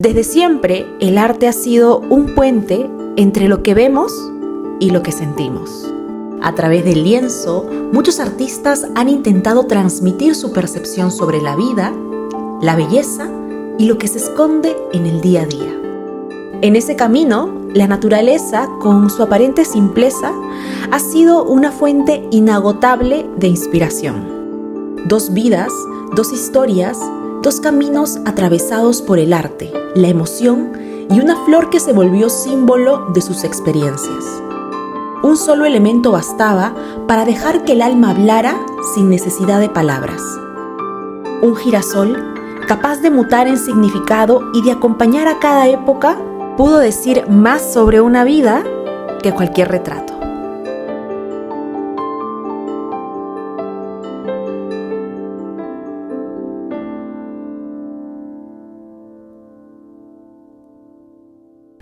Desde siempre, el arte ha sido un puente entre lo que vemos y lo que sentimos. A través del lienzo, muchos artistas han intentado transmitir su percepción sobre la vida, la belleza y lo que se esconde en el día a día. En ese camino, la naturaleza, con su aparente simpleza, ha sido una fuente inagotable de inspiración. Dos vidas, dos historias, dos caminos atravesados por el arte, la emoción y una flor que se volvió símbolo de sus experiencias. Un solo elemento bastaba para dejar que el alma hablara sin necesidad de palabras. Un girasol, capaz de mutar en significado y de acompañar a cada época, pudo decir más sobre una vida que cualquier retrato.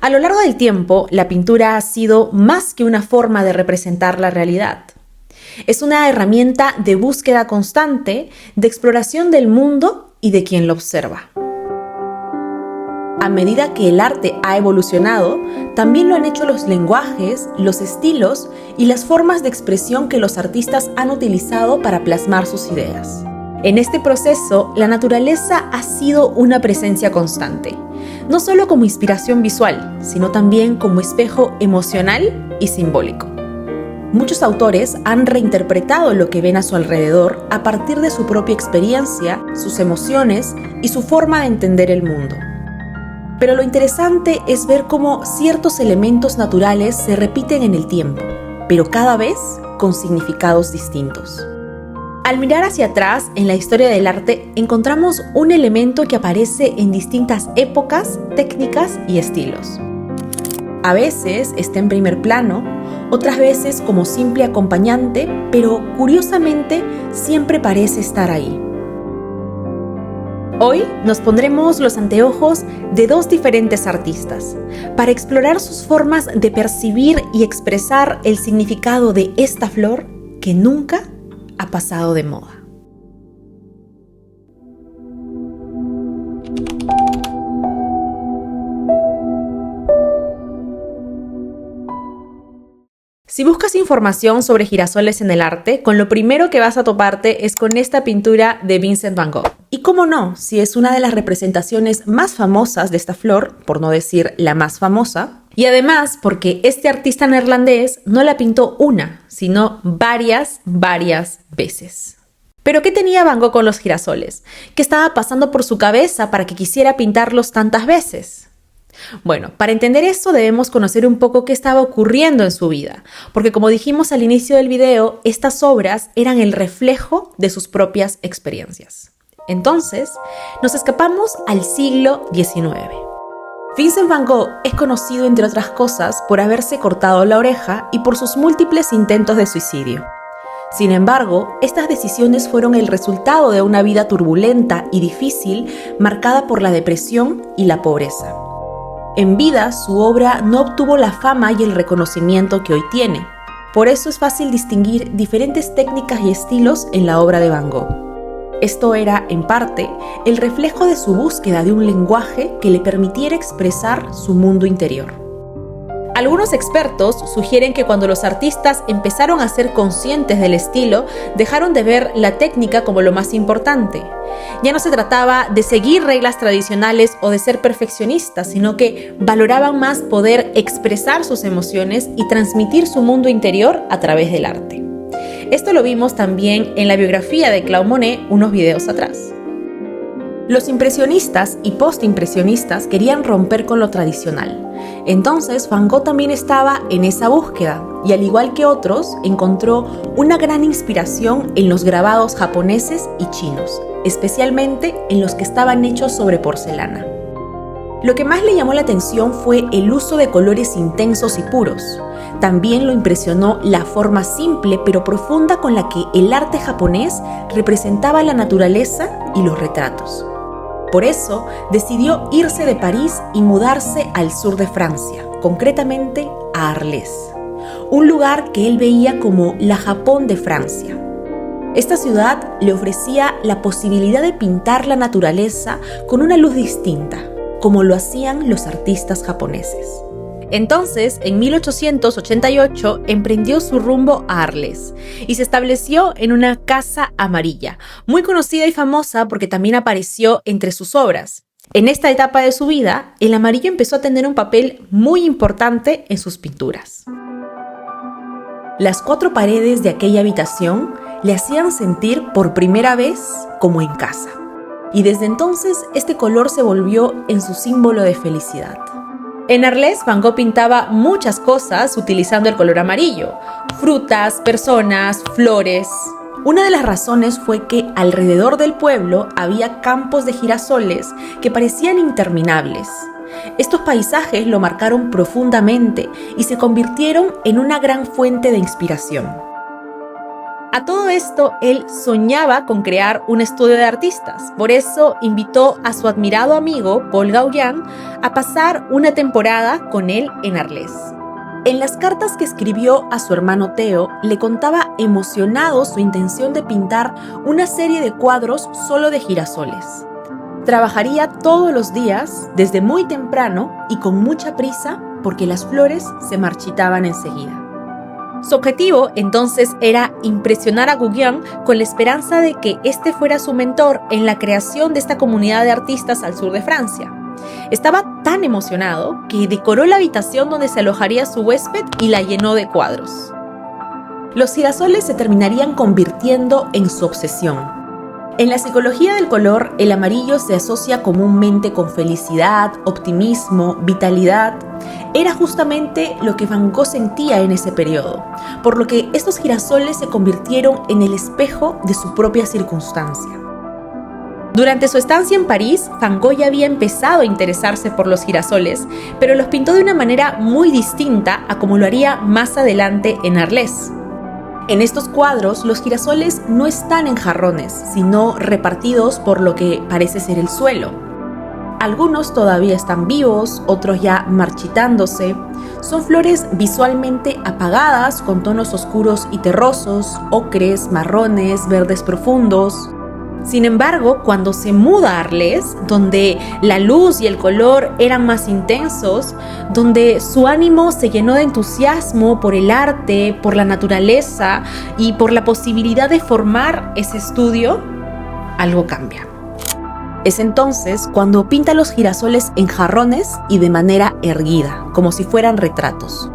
A lo largo del tiempo, la pintura ha sido más que una forma de representar la realidad. Es una herramienta de búsqueda constante, de exploración del mundo y de quien lo observa. A medida que el arte ha evolucionado, también lo han hecho los lenguajes, los estilos y las formas de expresión que los artistas han utilizado para plasmar sus ideas. En este proceso, la naturaleza ha sido una presencia constante, no solo como inspiración visual, sino también como espejo emocional y simbólico. Muchos autores han reinterpretado lo que ven a su alrededor a partir de su propia experiencia, sus emociones y su forma de entender el mundo. Pero lo interesante es ver cómo ciertos elementos naturales se repiten en el tiempo, pero cada vez con significados distintos. Al mirar hacia atrás en la historia del arte, encontramos un elemento que aparece en distintas épocas, técnicas y estilos. A veces está en primer plano, otras veces como simple acompañante, pero curiosamente siempre parece estar ahí. Hoy nos pondremos los anteojos de dos diferentes artistas para explorar sus formas de percibir y expresar el significado de esta flor que nunca ha pasado de moda. Si buscas información sobre girasoles en el arte, con lo primero que vas a toparte es con esta pintura de Vincent van Gogh. Y cómo no, si es una de las representaciones más famosas de esta flor, por no decir la más famosa, y además porque este artista neerlandés no la pintó una, sino varias veces. ¿Pero qué tenía Van Gogh con los girasoles? ¿Qué estaba pasando por su cabeza para que quisiera pintarlos tantas veces? Bueno, para entender eso debemos conocer un poco qué estaba ocurriendo en su vida, porque como dijimos al inicio del video, estas obras eran el reflejo de sus propias experiencias. Entonces, nos escapamos al siglo XIX. Vincent van Gogh es conocido, entre otras cosas, por haberse cortado la oreja y por sus múltiples intentos de suicidio. Sin embargo, estas decisiones fueron el resultado de una vida turbulenta y difícil, marcada por la depresión y la pobreza. En vida, su obra no obtuvo la fama y el reconocimiento que hoy tiene. Por eso es fácil distinguir diferentes técnicas y estilos en la obra de Van Gogh. Esto era, en parte, el reflejo de su búsqueda de un lenguaje que le permitiera expresar su mundo interior. Algunos expertos sugieren que cuando los artistas empezaron a ser conscientes del estilo, dejaron de ver la técnica como lo más importante. Ya no se trataba de seguir reglas tradicionales o de ser perfeccionistas, sino que valoraban más poder expresar sus emociones y transmitir su mundo interior a través del arte. Esto lo vimos también en la biografía de Claude Monet unos videos atrás. Los impresionistas y postimpresionistas querían romper con lo tradicional. Entonces Van Gogh también estaba en esa búsqueda y, al igual que otros, encontró una gran inspiración en los grabados japoneses y chinos, especialmente en los que estaban hechos sobre porcelana. Lo que más le llamó la atención fue el uso de colores intensos y puros. También lo impresionó la forma simple pero profunda con la que el arte japonés representaba la naturaleza y los retratos. Por eso decidió irse de París y mudarse al sur de Francia, concretamente a Arles, un lugar que él veía como la Japón de Francia. Esta ciudad le ofrecía la posibilidad de pintar la naturaleza con una luz distinta, como lo hacían los artistas japoneses. Entonces, en 1888, emprendió su rumbo a Arles y se estableció en una casa amarilla, muy conocida y famosa porque también apareció entre sus obras. En esta etapa de su vida, el amarillo empezó a tener un papel muy importante en sus pinturas. Las 4 paredes de aquella habitación le hacían sentir por primera vez como en casa. Y desde entonces, este color se volvió en su símbolo de felicidad. En Arles, Van Gogh pintaba muchas cosas utilizando el color amarillo: frutas, personas, flores. Una de las razones fue que alrededor del pueblo había campos de girasoles que parecían interminables. Estos paisajes lo marcaron profundamente y se convirtieron en una gran fuente de inspiración. A todo esto, él soñaba con crear un estudio de artistas. Por eso invitó a su admirado amigo Paul Gauguin a pasar una temporada con él en Arles. En las cartas que escribió a su hermano Theo, le contaba emocionado su intención de pintar una serie de cuadros solo de girasoles. Trabajaría todos los días, desde muy temprano y con mucha prisa, porque las flores se marchitaban enseguida. Su objetivo, entonces, era impresionar a Gauguin con la esperanza de que este fuera su mentor en la creación de esta comunidad de artistas al sur de Francia. Estaba tan emocionado que decoró la habitación donde se alojaría su huésped y la llenó de cuadros. Los girasoles se terminarían convirtiendo en su obsesión. En la psicología del color, el amarillo se asocia comúnmente con felicidad, optimismo, vitalidad. Era justamente lo que Van Gogh sentía en ese periodo, por lo que estos girasoles se convirtieron en el espejo de su propia circunstancia. Durante su estancia en París, Van Gogh ya había empezado a interesarse por los girasoles, pero los pintó de una manera muy distinta a como lo haría más adelante en Arles. En estos cuadros, los girasoles no están en jarrones, sino repartidos por lo que parece ser el suelo. Algunos todavía están vivos, otros ya marchitándose. Son flores visualmente apagadas, con tonos oscuros y terrosos, ocres, marrones, verdes profundos. Sin embargo, cuando se muda a Arles, donde la luz y el color eran más intensos, donde su ánimo se llenó de entusiasmo por el arte, por la naturaleza y por la posibilidad de formar ese estudio, algo cambia. Es entonces cuando pinta los girasoles en jarrones y de manera erguida, como si fueran retratos.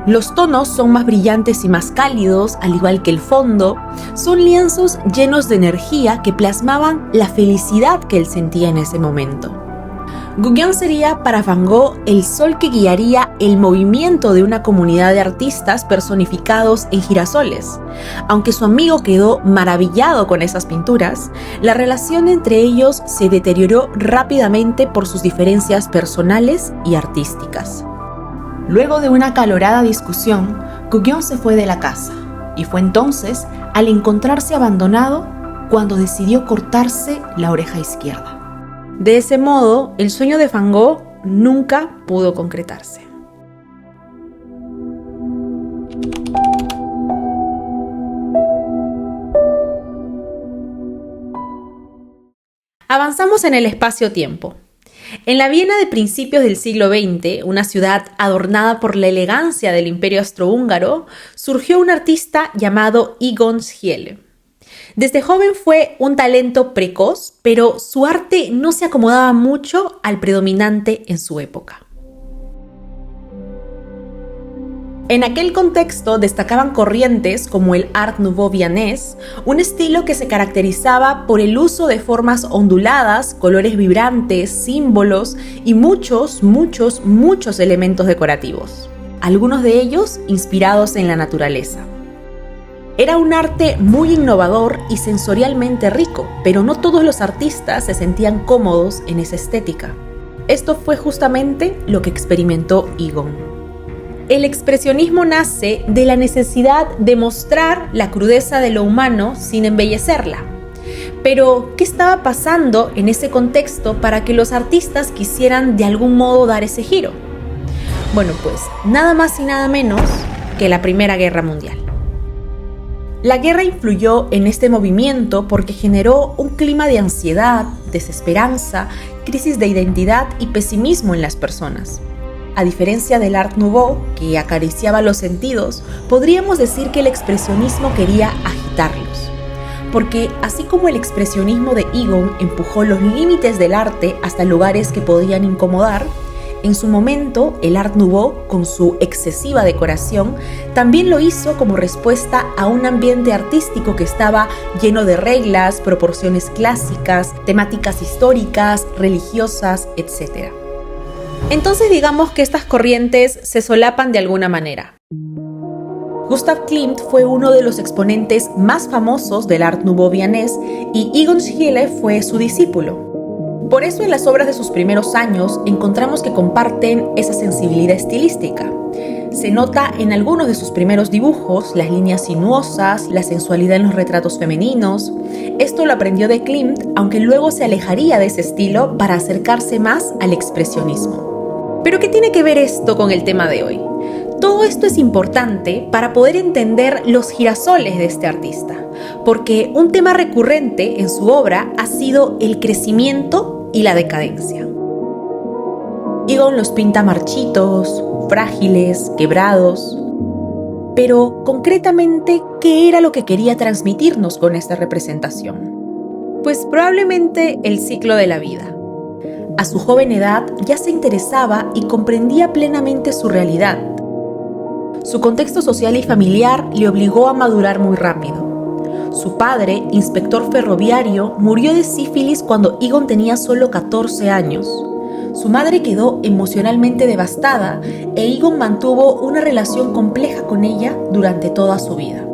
Los tonos son más brillantes y más cálidos, al igual que el fondo. Son lienzos llenos de energía que plasmaban la felicidad que él sentía en ese momento. Gauguin sería para Van Gogh el sol que guiaría el movimiento de una comunidad de artistas personificados en girasoles. Aunque su amigo quedó maravillado con esas pinturas, la relación entre ellos se deterioró rápidamente por sus diferencias personales y artísticas. Luego de una acalorada discusión, Gauguin se fue de la casa, y fue entonces, al encontrarse abandonado, cuando decidió cortarse la oreja izquierda. De ese modo, el sueño de Van Gogh nunca pudo concretarse. Avanzamos en el espacio-tiempo. En la Viena de principios del siglo XX, una ciudad adornada por la elegancia del Imperio Austrohúngaro, surgió un artista llamado Egon Schiele. Desde joven fue un talento precoz, pero su arte no se acomodaba mucho al predominante en su época. En aquel contexto destacaban corrientes como el Art Nouveau vienés, un estilo que se caracterizaba por el uso de formas onduladas, colores vibrantes, símbolos y muchos elementos decorativos, algunos de ellos inspirados en la naturaleza. Era un arte muy innovador y sensorialmente rico, pero no todos los artistas se sentían cómodos en esa estética. Esto fue justamente lo que experimentó Egon. El expresionismo nace de la necesidad de mostrar la crudeza de lo humano sin embellecerla. Pero, ¿qué estaba pasando en ese contexto para que los artistas quisieran de algún modo dar ese giro? Bueno, pues nada más y nada menos que la Primera Guerra Mundial. La guerra influyó en este movimiento porque generó un clima de ansiedad, desesperanza, crisis de identidad y pesimismo en las personas. A diferencia del Art Nouveau, que acariciaba los sentidos, podríamos decir que el expresionismo quería agitarlos. Porque así como el expresionismo de Egon empujó los límites del arte hasta lugares que podían incomodar, en su momento, el Art Nouveau, con su excesiva decoración, también lo hizo como respuesta a un ambiente artístico que estaba lleno de reglas, proporciones clásicas, temáticas históricas, religiosas, etc. Entonces digamos que estas corrientes se solapan de alguna manera. Gustav Klimt fue uno de los exponentes más famosos del Art Nouveau vienés y Egon Schiele fue su discípulo. Por eso en las obras de sus primeros años encontramos que comparten esa sensibilidad estilística. Se nota en algunos de sus primeros dibujos las líneas sinuosas, la sensualidad en los retratos femeninos. Esto lo aprendió de Klimt, aunque luego se alejaría de ese estilo para acercarse más al expresionismo. ¿Pero qué tiene que ver esto con el tema de hoy? Todo esto es importante para poder entender los girasoles de este artista, porque un tema recurrente en su obra ha sido el crecimiento y la decadencia. Egon los pinta marchitos, frágiles, quebrados. Pero, concretamente, ¿qué era lo que quería transmitirnos con esta representación? Pues probablemente el ciclo de la vida. A su joven edad ya se interesaba y comprendía plenamente su realidad. Su contexto social y familiar le obligó a madurar muy rápido. Su padre, inspector ferroviario, murió de sífilis cuando Egon tenía solo 14 años. Su madre quedó emocionalmente devastada e Egon mantuvo una relación compleja con ella durante toda su vida.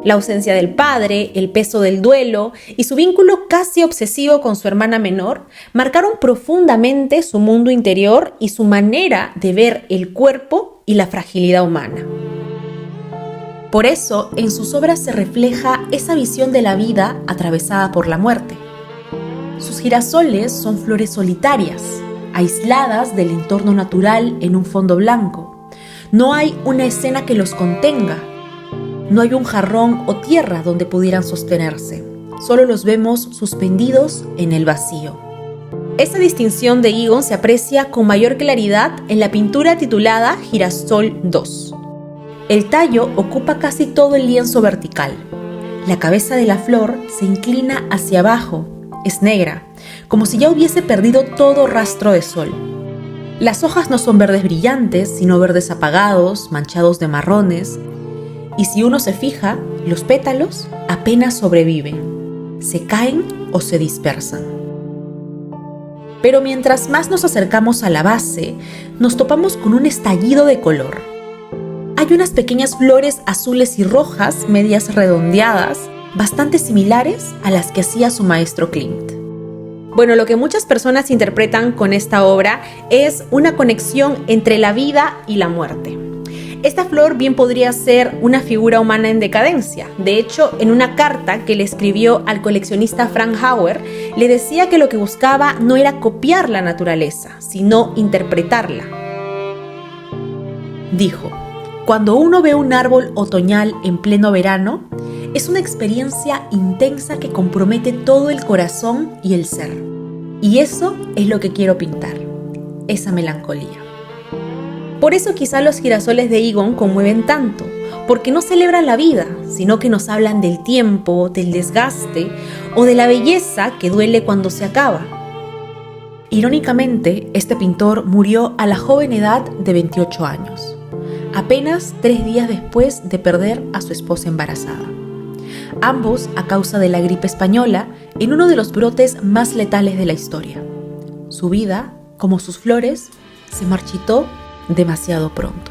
La ausencia del padre, el peso del duelo y su vínculo casi obsesivo con su hermana menor marcaron profundamente su mundo interior y su manera de ver el cuerpo y la fragilidad humana. Por eso, en sus obras se refleja esa visión de la vida atravesada por la muerte. Sus girasoles son flores solitarias, aisladas del entorno natural en un fondo blanco. No hay una escena que los contenga. No hay un jarrón o tierra donde pudieran sostenerse. Solo los vemos suspendidos en el vacío. Esa distinción de Egon se aprecia con mayor claridad en la pintura titulada Girasol II. El tallo ocupa casi todo el lienzo vertical. La cabeza de la flor se inclina hacia abajo, es negra, como si ya hubiese perdido todo rastro de sol. Las hojas no son verdes brillantes, sino verdes apagados, manchados de marrones. Y si uno se fija, los pétalos apenas sobreviven, se caen o se dispersan. Pero mientras más nos acercamos a la base, nos topamos con un estallido de color. Hay unas pequeñas flores azules y rojas, medias redondeadas, bastante similares a las que hacía su maestro Klimt. Bueno, lo que muchas personas interpretan con esta obra es una conexión entre la vida y la muerte. Esta flor bien podría ser una figura humana en decadencia. De hecho, en una carta que le escribió al coleccionista Frank Hauer, le decía que lo que buscaba no era copiar la naturaleza, sino interpretarla. Dijo: cuando uno ve un árbol otoñal en pleno verano, es una experiencia intensa que compromete todo el corazón y el ser. Y eso es lo que quiero pintar, esa melancolía. Por eso quizá los girasoles de Egon conmueven tanto, porque no celebran la vida, sino que nos hablan del tiempo, del desgaste o de la belleza que duele cuando se acaba. Irónicamente, este pintor murió a la joven edad de 28 años. Apenas 3 días después de perder a su esposa embarazada. Ambos a causa de la gripe española en uno de los brotes más letales de la historia. Su vida, como sus flores, se marchitó demasiado pronto.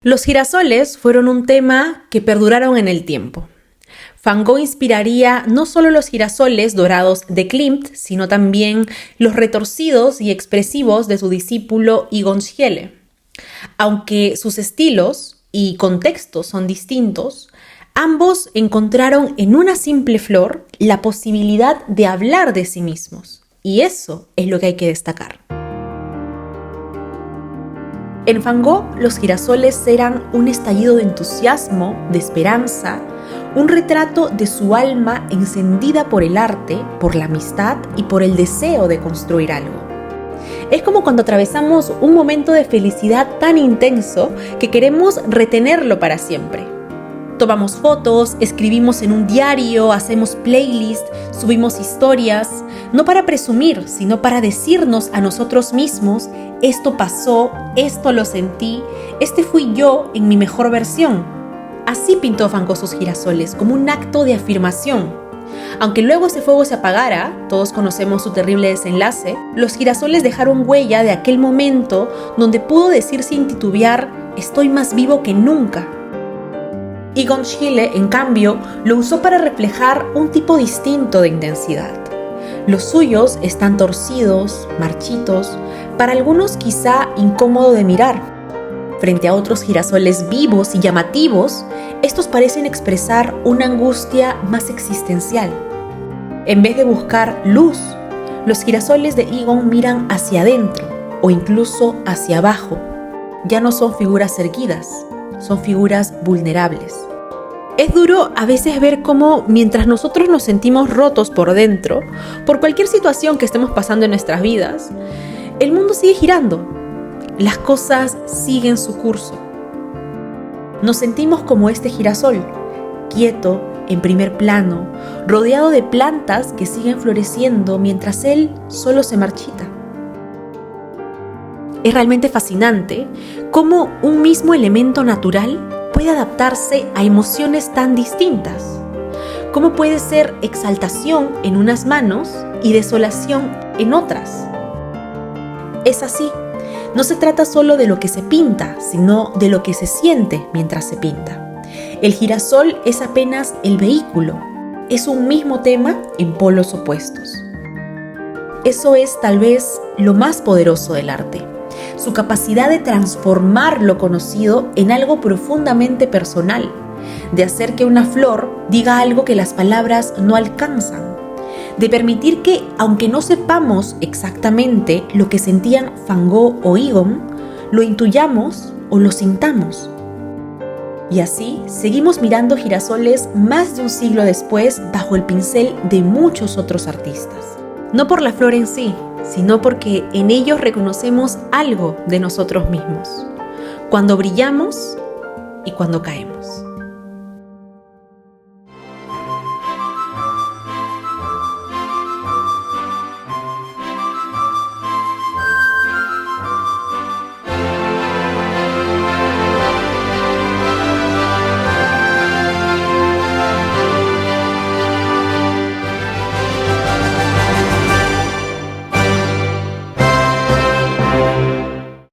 Los girasoles fueron un tema que perduraron en el tiempo. Van Gogh inspiraría no solo los girasoles dorados de Klimt, sino también los retorcidos y expresivos de su discípulo Egon Schiele. Aunque sus estilos y contextos son distintos, ambos encontraron en una simple flor la posibilidad de hablar de sí mismos, y eso es lo que hay que destacar. En Van Gogh, los girasoles eran un estallido de entusiasmo, de esperanza, un retrato de su alma encendida por el arte, por la amistad y por el deseo de construir algo. Es como cuando atravesamos un momento de felicidad tan intenso que queremos retenerlo para siempre. Tomamos fotos, escribimos en un diario, hacemos playlists, subimos historias, no para presumir, sino para decirnos a nosotros mismos: esto pasó, esto lo sentí, este fui yo en mi mejor versión. Así pintó Van Gogh sus girasoles, como un acto de afirmación. Aunque luego ese fuego se apagara, todos conocemos su terrible desenlace, los girasoles dejaron huella de aquel momento donde pudo decir sin titubear: estoy más vivo que nunca. Egon Schiele, en cambio, lo usó para reflejar un tipo distinto de intensidad. Los suyos están torcidos, marchitos, para algunos quizá incómodo de mirar. Frente a otros girasoles vivos y llamativos, estos parecen expresar una angustia más existencial. En vez de buscar luz, los girasoles de Egon miran hacia adentro o incluso hacia abajo. Ya no son figuras erguidas, son figuras vulnerables. Es duro a veces ver cómo, mientras nosotros nos sentimos rotos por dentro, por cualquier situación que estemos pasando en nuestras vidas, el mundo sigue girando. Las cosas siguen su curso. Nos sentimos como este girasol, quieto, en primer plano, rodeado de plantas que siguen floreciendo mientras él solo se marchita. Es realmente fascinante cómo un mismo elemento natural puede adaptarse a emociones tan distintas. Cómo puede ser exaltación en unas manos y desolación en otras. Es así. No se trata solo de lo que se pinta, sino de lo que se siente mientras se pinta. El girasol es apenas el vehículo. Es un mismo tema en polos opuestos. Eso es tal vez lo más poderoso del arte. Su capacidad de transformar lo conocido en algo profundamente personal, de hacer que una flor diga algo que las palabras no alcanzan, de permitir que, aunque no sepamos exactamente lo que sentían Van Gogh o Egon, lo intuyamos o lo sintamos. Y así seguimos mirando girasoles más de un siglo después bajo el pincel de muchos otros artistas. No por la flor en sí, sino porque en ellos reconocemos algo de nosotros mismos, cuando brillamos y cuando caemos.